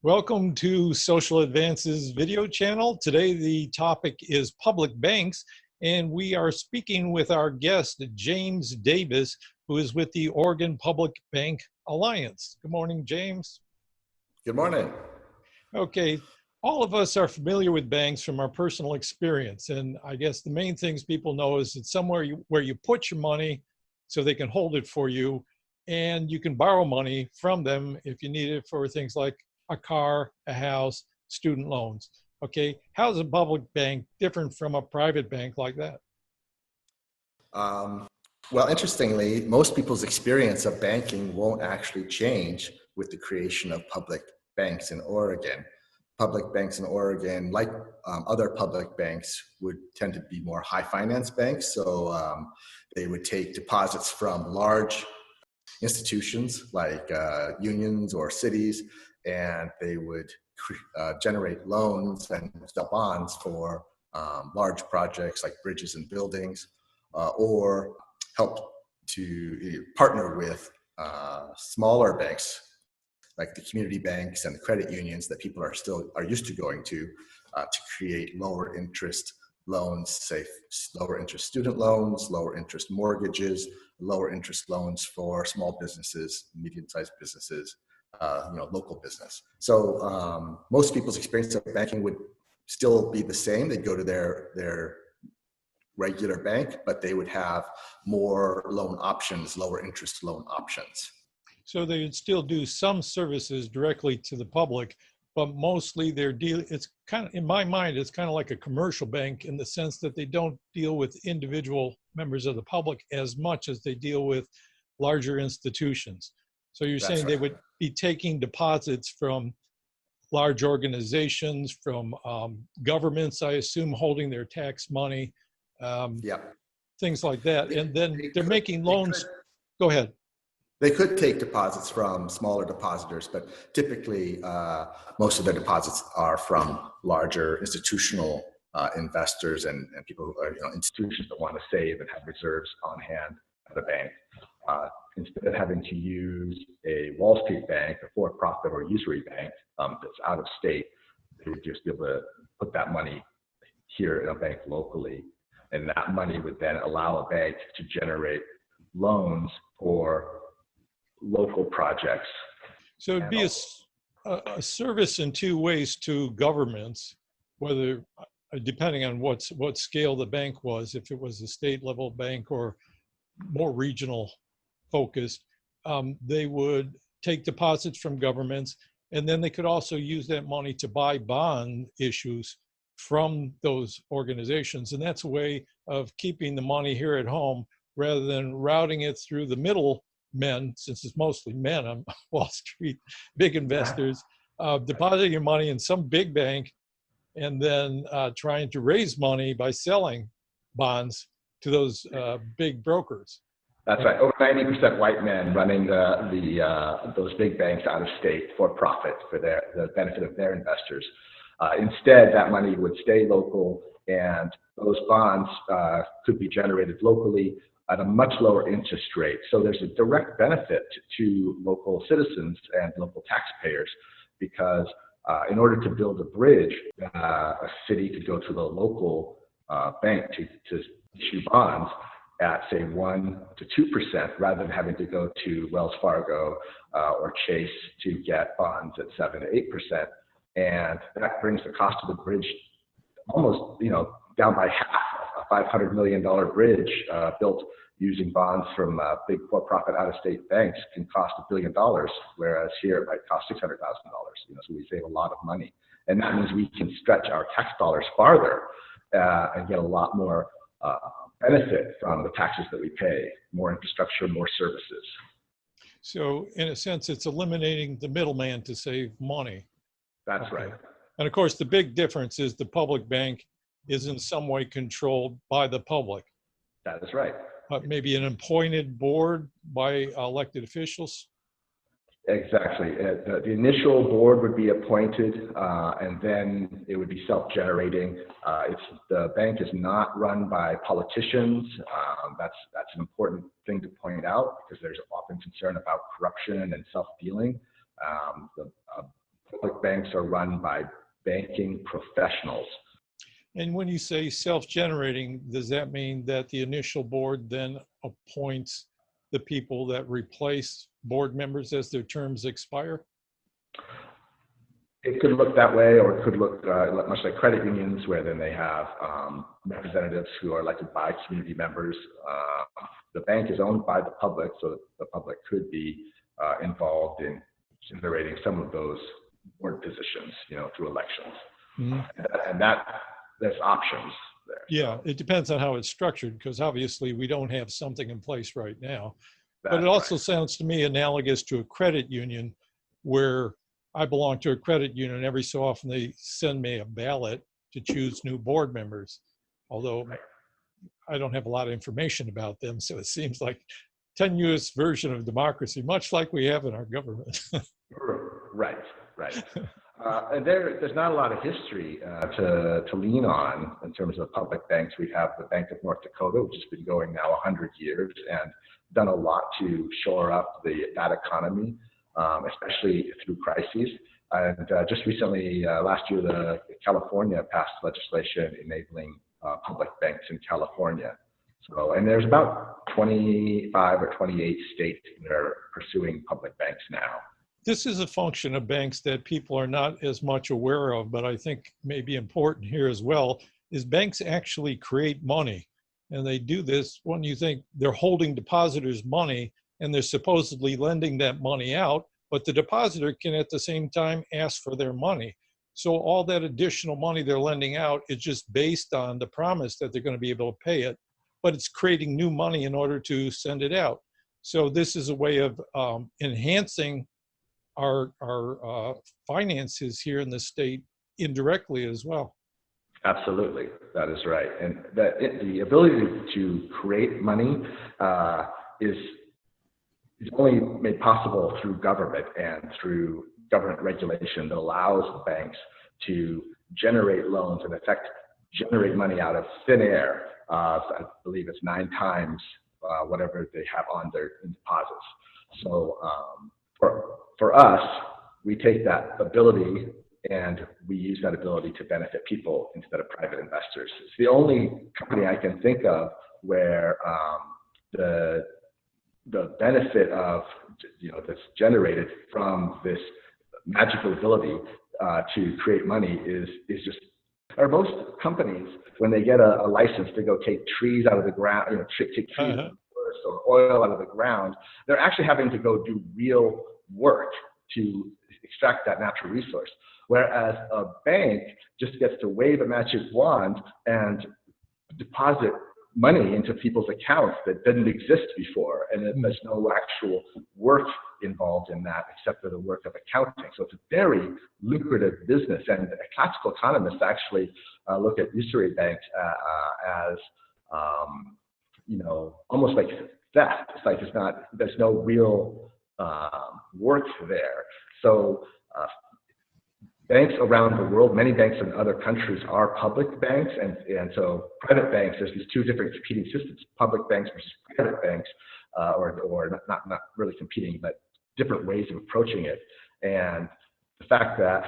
Welcome to Social Advances video channel. Today the topic is public banks, and we are speaking with our guest, James Davis, who is with the Oregon Public Bank Alliance. Good morning, James. Good morning. Okay, all of us are familiar with banks from our personal experience, and I guess the main things people know is it's somewhere where you put your money so they can hold it for you, and you can borrow money from them if you need it for things like a car, a house, student loans. Okay, how is a public bank different from a private bank like that? Well, interestingly, most people's experience of banking won't actually change with the creation of public banks in Oregon. Public banks in Oregon, like other public banks, would tend to be more high finance banks. So they would take deposits from large institutions like unions or cities, and they would generate loans and sell bonds for large projects like bridges and buildings, or help to partner with smaller banks like the community banks and the credit unions that people are used to going to create lower interest loans, say lower interest student loans, lower interest mortgages, lower interest loans for small businesses, medium-sized businesses, local business. So most people's experience of banking would still be the same. They'd go to their regular bank, but they would have more loan options, lower interest loan options. So they would still do some services directly to the public, but mostly it's kind of, in my mind, it's kind of like a commercial bank in the sense that they don't deal with individual members of the public as much as they deal with larger institutions. So you're That's saying right. They would be taking deposits from large organizations, from governments, I assume, holding their tax money, things like that. And then they're making loans. Go ahead. They could take deposits from smaller depositors, but typically most of their deposits are from larger institutional investors and people who are institutions that want to save and have reserves on hand at a bank. Instead of having to use a Wall Street bank, a for-profit or usury bank that's out of state, they would just be able to put that money here in a bank locally, and that money would then allow a bank to generate loans for local projects. So it'd be a service in two ways to governments, whether depending on what scale the bank was, if it was a state level bank or more regional focused, they would take deposits from governments, and then they could also use that money to buy bond issues from those organizations. And that's a way of keeping the money here at home rather than routing it through the middle men, since it's mostly men on Wall Street, big investors, depositing your money in some big bank and then trying to raise money by selling bonds to those big brokers. That's right. Over 90% white men running those big banks out of state for profit, for the benefit of their investors. Instead, that money would stay local, and those bonds could be generated locally at a much lower interest rate. So there's a direct benefit to local citizens and local taxpayers, because in order to build a bridge, a city could go to the local bank to issue bonds at, say, 1% to 2%, rather than having to go to Wells Fargo or Chase to get bonds at 7% to 8%. And that brings the cost of the bridge almost, down by half. A $500 million bridge built using bonds from big for-profit out-of-state banks can cost $1 billion, whereas here it might cost $600,000. So we save a lot of money, and that means we can stretch our tax dollars farther and get a lot more benefit from the taxes that we pay, more infrastructure, more services. So in a sense, it's eliminating the middleman to save money. That's right. And of course, the big difference is the public bank is in some way controlled by the public. That is right. Maybe an appointed board by elected officials? Exactly. The initial board would be appointed, and then it would be self-generating. The bank is not run by politicians. That's an important thing to point out, because there's often concern about corruption and self-dealing. public banks are run by banking professionals. And when you say self-generating, does that mean that the initial board then appoints the people that replace board members as their terms expire? It could look that way, or it could look much like credit unions, where then they have representatives who are elected by community members. The bank is owned by the public, so the public could be involved in generating some of those board positions, through elections. Mm-hmm. And there's options there. Yeah, it depends on how it's structured, because obviously we don't have something in place right now. But it also sounds to me analogous to a credit union, where I belong to a credit union. Every so often they send me a ballot to choose new board members, although I don't have a lot of information about them. So it seems like tenuous version of democracy, much like we have in our government. Right. And there's not a lot of history to lean on in terms of public banks. We have the Bank of North Dakota, which has been going now 100 years and done a lot to shore up that economy, especially through crises. And just recently, last year, California passed legislation enabling public banks in California. So, and there's about 25 or 28 states that are pursuing public banks now. This is a function of banks that people are not as much aware of, but I think may be important here as well, is banks actually create money. And they do this when you think they're holding depositors' money and they're supposedly lending that money out, but the depositor can at the same time ask for their money. So all that additional money they're lending out is just based on the promise that they're going to be able to pay it, but it's creating new money in order to send it out. So this is a way of enhancing our finances here in the state indirectly as well. Absolutely, that is right. And the ability to create money is only made possible through government and through government regulation that allows banks to generate loans and in effect generate money out of thin air. I believe it's 9 times whatever they have on their deposits. So for us, we take that ability and we use that ability to benefit people instead of private investors. It's the only company I can think of where the benefit of that's generated from this magical ability to create money is just. Or most companies, when they get a license to go take trees out of the ground, take trees out of the forest or oil out of the ground, they're actually having to go do real work to extract that natural resource. Whereas a bank just gets to wave a magic wand and deposit money into people's accounts that didn't exist before, and there's no actual work involved in that except for the work of accounting. So it's a very lucrative business, and classical economists actually look at usury banks as almost like theft. It's like there's no real work there. So banks around the world, many banks in other countries are public banks, and so private banks, there's these two different competing systems, public banks versus private banks, or not really competing, but different ways of approaching it. And the fact that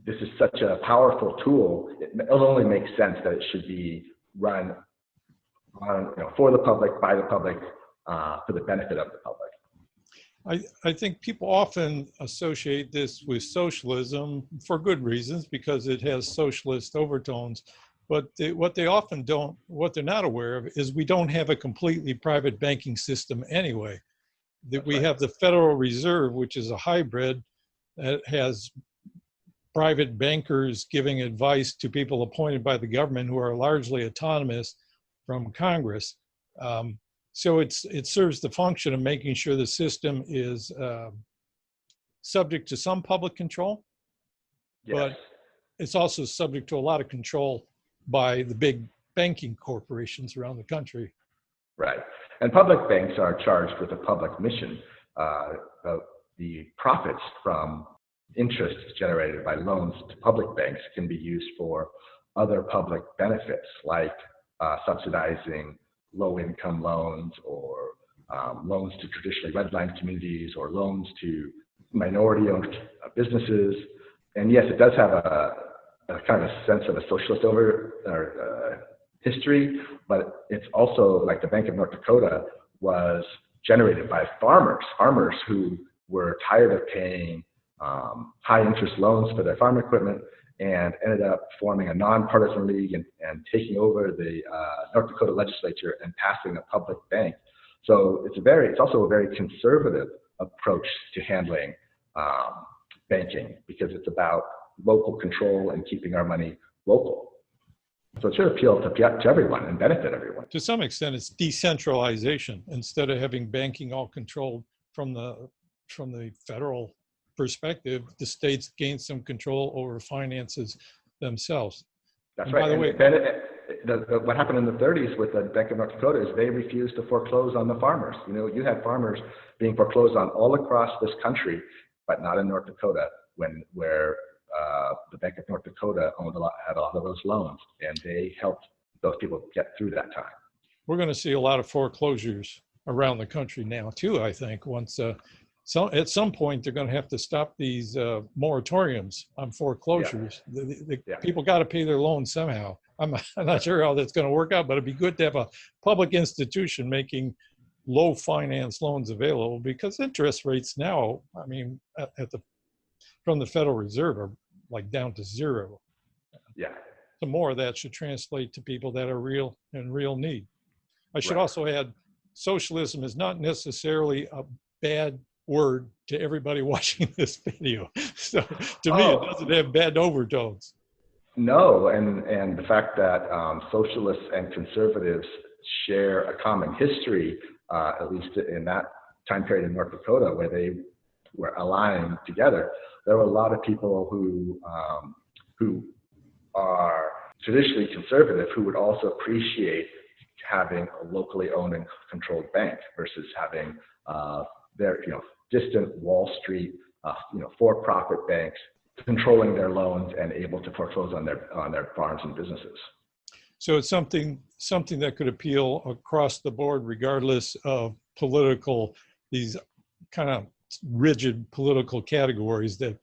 this is such a powerful tool, it only makes sense that it should be run for the public, by the public, for the benefit of the public. I think people often associate this with socialism for good reasons, because it has socialist overtones. But what they're not aware of is we don't have a completely private banking system anyway. That we have the Federal Reserve, which is a hybrid that has private bankers giving advice to people appointed by the government who are largely autonomous from Congress. So it serves the function of making sure the system is subject to some public control, but it's also subject to a lot of control by the big banking corporations around the country. Right. And public banks are charged with a public mission. The profits from interest generated by loans to public banks can be used for other public benefits, like subsidizing low-income loans, or loans to traditionally redlined communities, or loans to minority-owned businesses. And yes, it does have a kind of a sense of a socialist history, but it's also like the Bank of North Dakota was generated by farmers who were tired of paying high interest loans for their farm equipment and ended up forming a nonpartisan league and taking over the North Dakota legislature and passing a public bank. So it's also a very conservative approach to handling banking, because it's about local control and keeping our money local. So it should appeal to everyone and benefit everyone. To some extent, it's decentralization. Instead of having banking all controlled from the federal perspective, the states gain some control over finances themselves. That's and right. By the way, what happened in the 30s with the Bank of North Dakota is they refused to foreclose on the farmers. You had farmers being foreclosed on all across this country, but not in North Dakota, where the Bank of North Dakota had a lot of those loans, and they helped those people get through that time. We're going to see a lot of foreclosures around the country now too, I think. Once at some point they're going to have to stop these moratoriums on foreclosures. Yeah. People got to pay their loans somehow. I'm not sure how that's going to work out, but it'd be good to have a public institution making low finance loans available, because interest rates now, I mean, from the Federal Reserve are like down to zero. Yeah. So more of that should translate to people that are in real need. I should also add, socialism is not necessarily a bad word to everybody watching this video. So to me, it doesn't have bad overtones. No, and the fact that socialists and conservatives share a common history, at least in that time period in North Dakota where they were aligning together, there were a lot of people who are traditionally conservative who would also appreciate having a locally owned and controlled bank versus having their distant Wall Street for-profit banks controlling their loans and able to foreclose on their farms and businesses. So it's something that could appeal across the board, regardless of these kind of rigid political categories that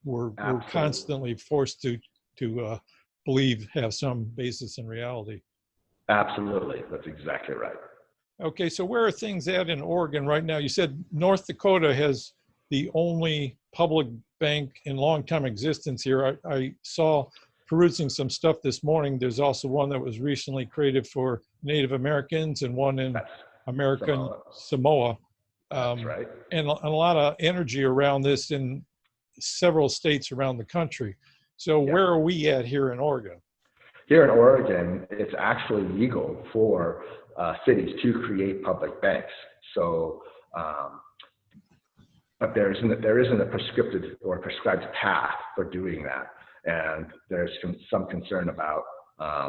we're constantly forced to believe have some basis in reality. Absolutely, that's exactly right. Okay, so where are things at in Oregon right now? You said North Dakota has the only public bank in long-time existence here. I saw, perusing some stuff this morning, there's also one that was recently created for Native Americans and one in American Samoa. That's right. And a lot of energy around this in several states around the country. So where are we at here in Oregon? Here in Oregon, it's actually legal for cities to create public banks. So, but there isn't a prescriptive or prescribed path for doing that. And there's some concern about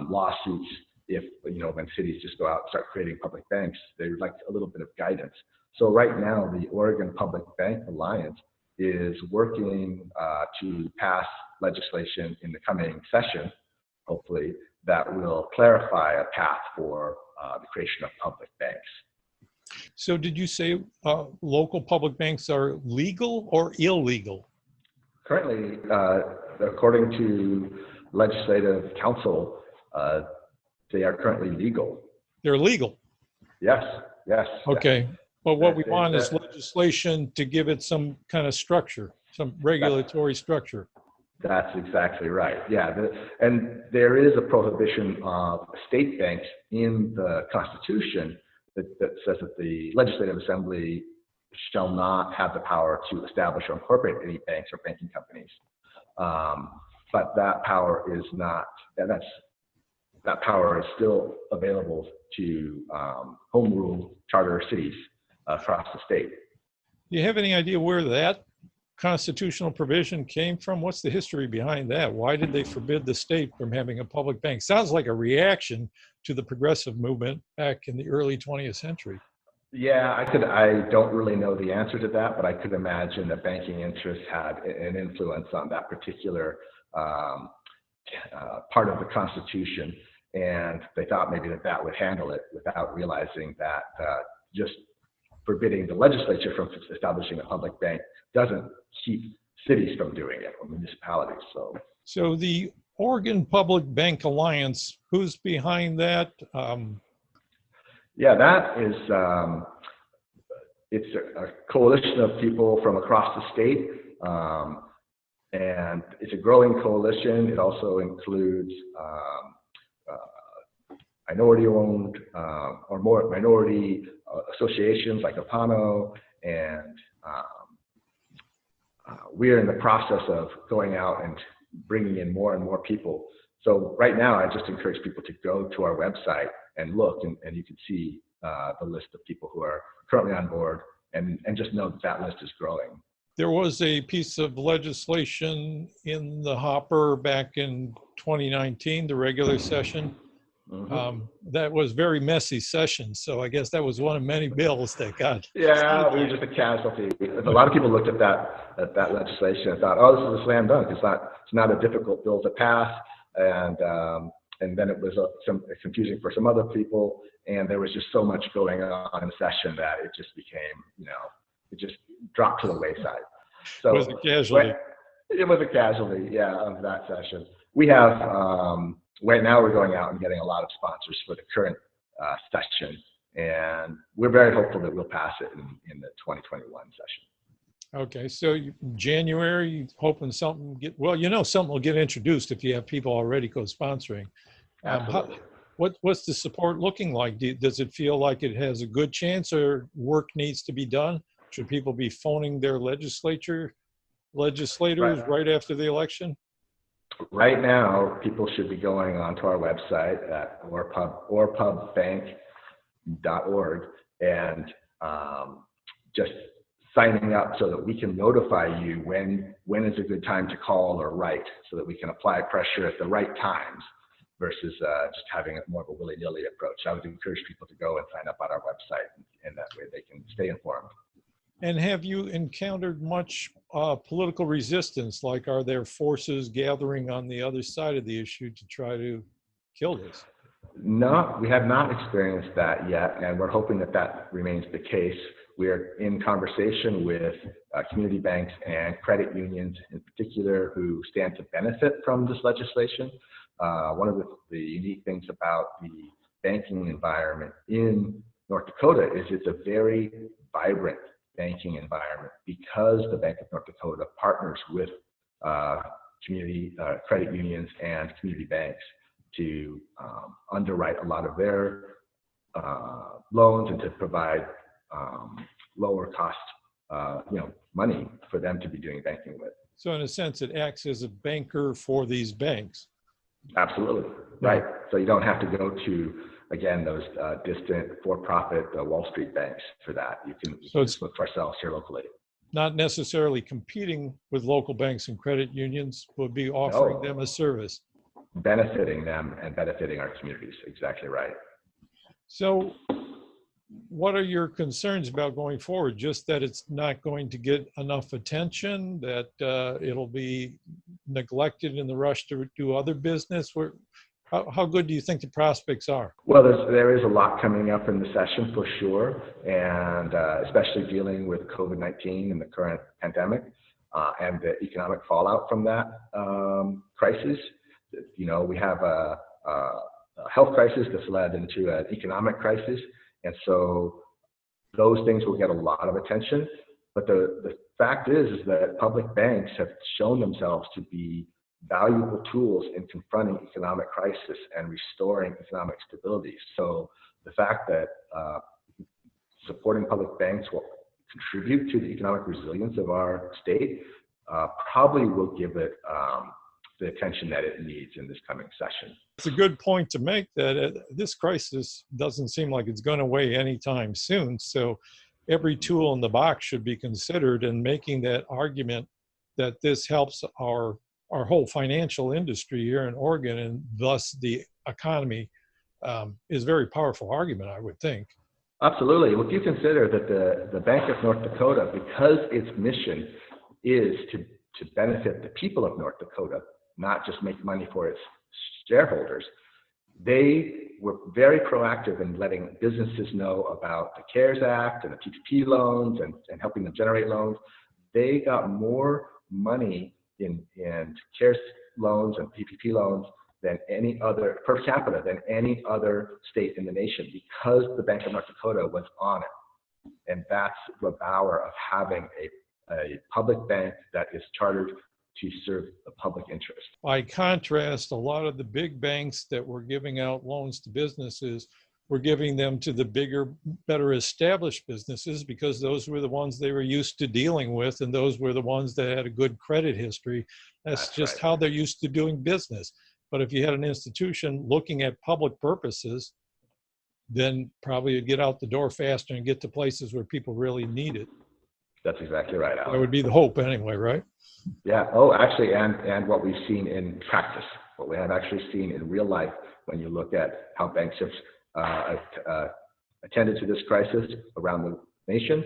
lawsuits if, when cities just go out and start creating public banks. They would like a little bit of guidance. So right now, the Oregon Public Bank Alliance is working to pass legislation in the coming session, hopefully, that will clarify a path for the creation of public banks. So did you say local public banks are legal or illegal? Currently, according to Legislative Council, they are currently legal. They're legal? Yes. Okay. Yes. But what we want is legislation to give it some kind of structure, some regulatory structure. That's exactly right. Yeah. And there is a prohibition of state banks in the Constitution that says that the Legislative Assembly shall not have the power to establish or incorporate any banks or banking companies. But that power is not, that power is still available to home rule charter cities across the state. Do you have any idea where that constitutional provision came from? What's the history behind that? Why did they forbid the state from having a public bank? Sounds like a reaction to the progressive movement back in the early 20th century. Yeah, I don't really know the answer to that, but I could imagine that banking interests had an influence on that particular part of the Constitution, and they thought maybe that would handle it without realizing that just forbidding the legislature from establishing a public bank doesn't keep cities from doing it or municipalities. So the Oregon Public Bank Alliance, who's behind that? Yeah, that is, it's a coalition of people from across the state, and it's a growing coalition. It also includes minority-owned or more minority associations like Apano, and we're in the process of going out and bringing in more and more people. So right now, I just encourage people to go to our website and look, and you can see the list of people who are currently on board, and just know that that list is growing. There was a piece of legislation in the hopper back in 2019, the regular session. That was very messy session. So I guess that was one of many bills that got. Yeah, we were just a casualty. A lot of people looked at that legislation and thought, oh, this is a slam dunk. It's not a difficult bill to pass. And then it was confusing for some other people. And there was just so much going on in the session that it just became, it just dropped to the wayside. So it was a casualty. It was a casualty, yeah, of that session. We have, right now we're going out and getting a lot of sponsors for the current session. And we're very hopeful that we'll pass it in the 2021 session. Okay, so January, hoping something something will get introduced if you have people already co-sponsoring. What's the support looking like? Does it feel like it has a good chance, or work needs to be done? Should people be phoning their legislators right after the election? Right now, people should be going onto our website at orpubbank.org and just signing up so that we can notify you when is a good time to call or write, so that we can apply pressure at the right times versus just having more of a willy-nilly approach. I would encourage people to go and sign up on our website, and that way they can stay informed. And have you encountered much political resistance? Like, are there forces gathering on the other side of the issue to try to kill this? No, we have not experienced that yet, and we're hoping that that remains the case. We're in conversation with community banks and credit unions in particular who stand to benefit from this legislation. One of the unique things about the banking environment in North Dakota is it's a very vibrant banking environment because the Bank of North Dakota partners with community credit unions and community banks to underwrite a lot of their loans and to provide lower cost money for them to be doing banking with. So in a sense, it acts as a banker for these banks. Absolutely, right. So you don't have to go to, again, those distant for-profit Wall Street banks for that. You can just look for ourselves here locally. Not necessarily competing with local banks and credit unions, but be offering them a service. Benefiting them and benefiting our communities, exactly right. So what are your concerns about going forward? Just that it's not going to get enough attention, that it'll be neglected in the rush to do other business? How good do you think the prospects are? Well, there is a lot coming up in the session for sure, and especially dealing with COVID-19 and the current pandemic and the economic fallout from that crisis. We have a health crisis that's led into an economic crisis, and so those things will get a lot of attention. But the fact is that public banks have shown themselves to be valuable tools in confronting economic crisis and restoring economic stability. So the fact that supporting public banks will contribute to the economic resilience of our state probably will give it the attention that it needs in this coming session. It's a good point to make that this crisis doesn't seem like it's going away anytime soon. So every tool in the box should be considered, and making that argument that this helps our whole financial industry here in Oregon and thus the economy is a very powerful argument, I would think. Absolutely. Well, if you consider that the Bank of North Dakota, because its mission is to benefit the people of North Dakota, not just make money for its shareholders, they were very proactive in letting businesses know about the CARES Act and the PPP loans and helping them generate loans. They got more money in CARES loans and PPP loans than any other, per capita, than any other state in the nation, because the Bank of North Dakota was on it. And that's the power of having a public bank that is chartered to serve the public interest. By contrast, a lot of the big banks that were giving out loans to businesses were giving them to the bigger, better established businesses, because those were the ones they were used to dealing with, and those were the ones that had a good credit history. That's just right. How they're used to doing business. But if you had an institution looking at public purposes, then probably you'd get out the door faster and get to places where people really need it. That's exactly right, Alan. That would be the hope anyway, right? Yeah. Oh, actually, and what we've seen in practice, what we have actually seen in real life, when you look at how banks have attended to this crisis around the nation,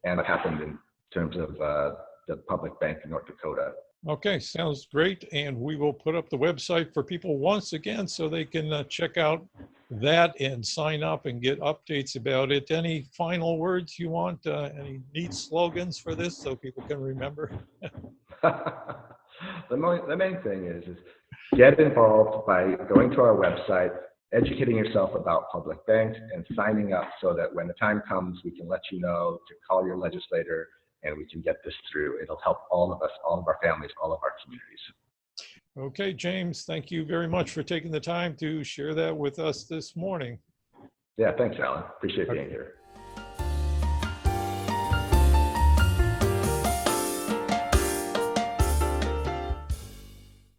and what happened in terms of the public bank in North Dakota. Okay, sounds great. And we will put up the website for people once again so they can check out that and sign up and get updates about it. Any final words you want? Any neat slogans for this so people can remember? The main thing is get involved by going to our website, educating yourself about public banks, and signing up so that when the time comes, we can let you know to call your legislator and we can get this through. It'll help all of us, all of our families, all of our communities. Okay, James, thank you very much for taking the time to share that with us this morning. Yeah, thanks, Alan. Appreciate being here.